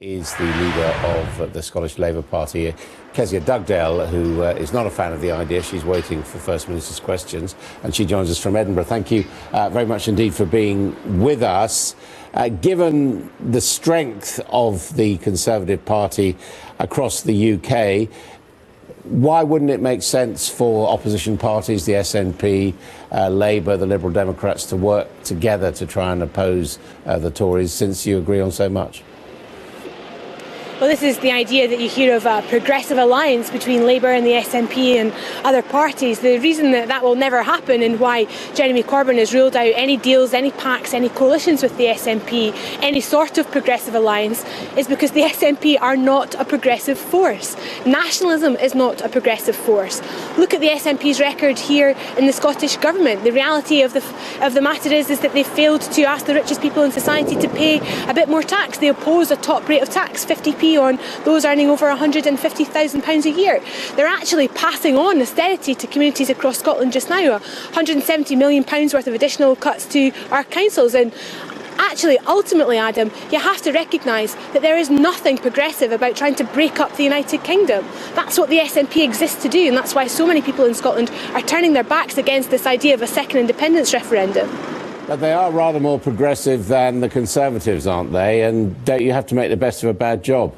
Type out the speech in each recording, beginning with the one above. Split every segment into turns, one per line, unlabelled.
is the leader of the Scottish Labour Party, Kezia Dugdale, who is not a fan of the idea. She's waiting for First Minister's questions, and she joins us from Edinburgh. Thank you very much indeed for being with us. Given the strength of the Conservative Party across the UK, why wouldn't it make sense for opposition parties, the SNP, Labour, the Liberal Democrats, to work together to try and oppose the Tories, since you agree on so much?
Well, this is the idea that you hear of a progressive alliance between Labour and the SNP and other parties. The reason that that will never happen, and why Jeremy Corbyn has ruled out any deals, any pacts, any coalitions with the SNP, any sort of progressive alliance, is because the SNP are not a progressive force. Nationalism is not a progressive force. Look at the SNP's record here in the Scottish Government. The reality of the matter is that they failed to ask the richest people in society to pay a bit more tax. They oppose a top rate of tax, 50p on those earning over £150,000 a year. They're actually passing on austerity to communities across Scotland just now, £170 million worth of additional cuts to our councils. And actually, ultimately, Adam, you have to recognise that there is nothing progressive about trying to break up the United Kingdom. That's what the SNP exists to do, and that's why so many people in Scotland are turning their backs against this idea of a second independence referendum.
But they are rather more progressive than the Conservatives, aren't they? And don't you have to make the best of a bad job?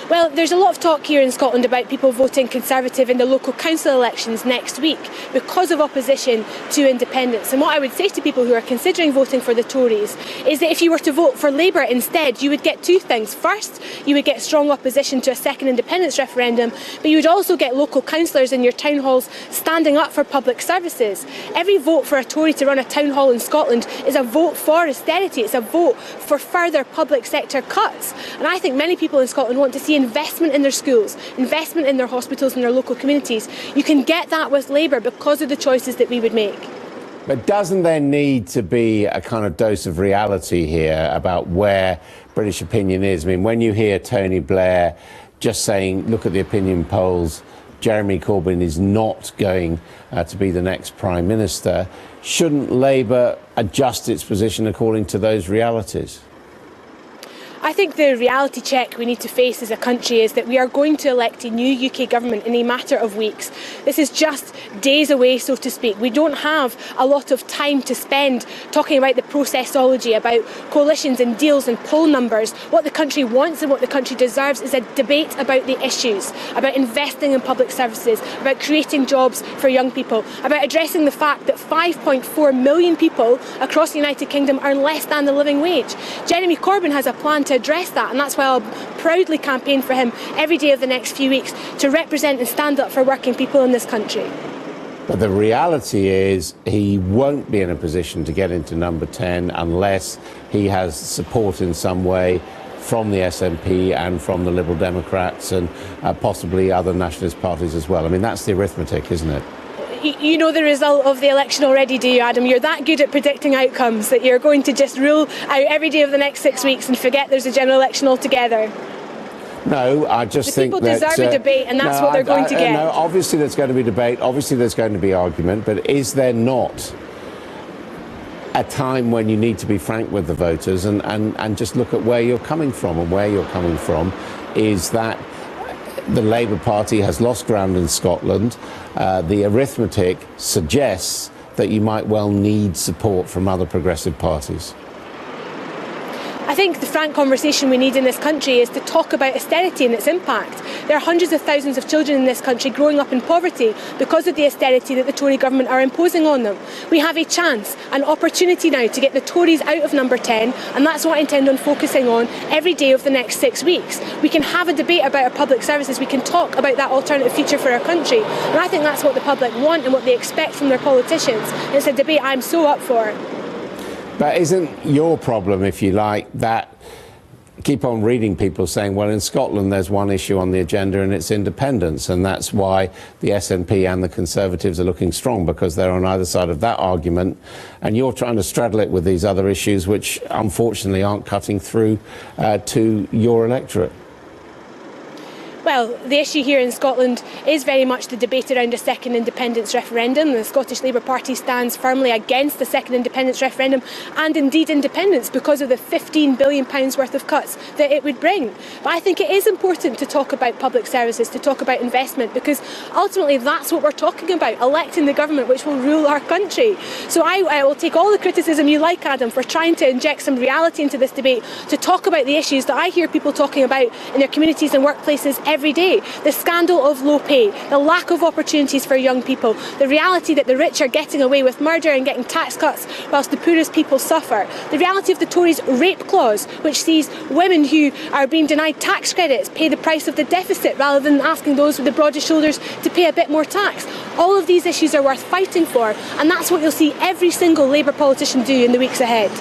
Well, there's a lot of talk here in Scotland about people voting Conservative in the local council elections next week because of opposition to independence. And what I would say to people who are considering voting for the Tories is that if you were to vote for Labour instead, you would get two things. First, you would get strong opposition to a second independence referendum, but you would also get local councillors in your town halls standing up for public services. Every vote for a Tory to run a town hall in Scotland is a vote for austerity. It's a vote for further public sector cuts. And I think many people in Scotland want to see investment in their schools, investment in their hospitals and their local communities. You can get that with Labour because of the choices that we would make.
But doesn't there need to be a kind of dose of reality here about where British opinion is? I mean, when you hear Tony Blair just saying, look at the opinion polls, Jeremy Corbyn is not going to be the next Prime Minister, shouldn't Labour adjust its position according to those realities?
I think the reality check we need to face as a country is that we are going to elect a new UK government in a matter of weeks. This is just days away, so to speak. We don't have a lot of time to spend talking about the processology, about coalitions and deals and poll numbers. What the country wants and what the country deserves is a debate about the issues, about investing in public services, about creating jobs for young people, about addressing the fact that 5.4 million people across the United Kingdom earn less than the living wage. Jeremy Corbyn has a plan to address that, and that's why I'll proudly campaign for him every day of the next few weeks to represent and stand up for working people in this country.
But the reality is he won't be in a position to get into number 10 unless he has support in some way from the SNP and from the Liberal Democrats and possibly other nationalist parties as well. I mean, that's the arithmetic, isn't it?
You know the result of the election already, do you, Adam? You're that good at predicting outcomes that you're going to just rule out every day of the next 6 weeks and forget there's a general election altogether.
No, I just think that...
people deserve a debate, and that's what they're going to get.
No, obviously there's going to be debate, obviously there's going to be argument, but is there not a time when you need to be frank with the voters and just look at where you're coming from? And where you're coming from is that the Labour Party has lost ground in Scotland. The arithmetic suggests that you might well need support from other progressive parties.
I think the frank conversation we need in this country is to talk about austerity and its impact. There are hundreds of thousands of children in this country growing up in poverty because of the austerity that the Tory government are imposing on them. We have a chance, an opportunity now to get the Tories out of number 10, and that's what I intend on focusing on every day of the next 6 weeks. We can have a debate about our public services, we can talk about that alternative future for our country, and I think that's what the public want and what they expect from their politicians. And it's a debate I'm so up for.
But isn't your problem, if you like, that keep on reading people saying, well, in Scotland there's one issue on the agenda and it's independence, and that's why the SNP and the Conservatives are looking strong, because they're on either side of that argument, and you're trying to straddle it with these other issues which unfortunately aren't cutting through to your electorate?
Well, the issue here in Scotland is very much the debate around a second independence referendum. The Scottish Labour Party stands firmly against the second independence referendum and indeed independence because of the £15 billion worth of cuts that it would bring. But I think it is important to talk about public services, to talk about investment, because ultimately that's what we're talking about, electing the government which will rule our country. So I will take all the criticism you like, Adam, for trying to inject some reality into this debate, to talk about the issues that I hear people talking about in their communities and workplaces every day. The scandal of low pay, the lack of opportunities for young people, the reality that the rich are getting away with murder and getting tax cuts whilst the poorest people suffer, the reality of the Tories' rape clause, which sees women who are being denied tax credits pay the price of the deficit rather than asking those with the broadest shoulders to pay a bit more tax. All of these issues are worth fighting for, and that's what you'll see every single Labour politician do in the weeks ahead.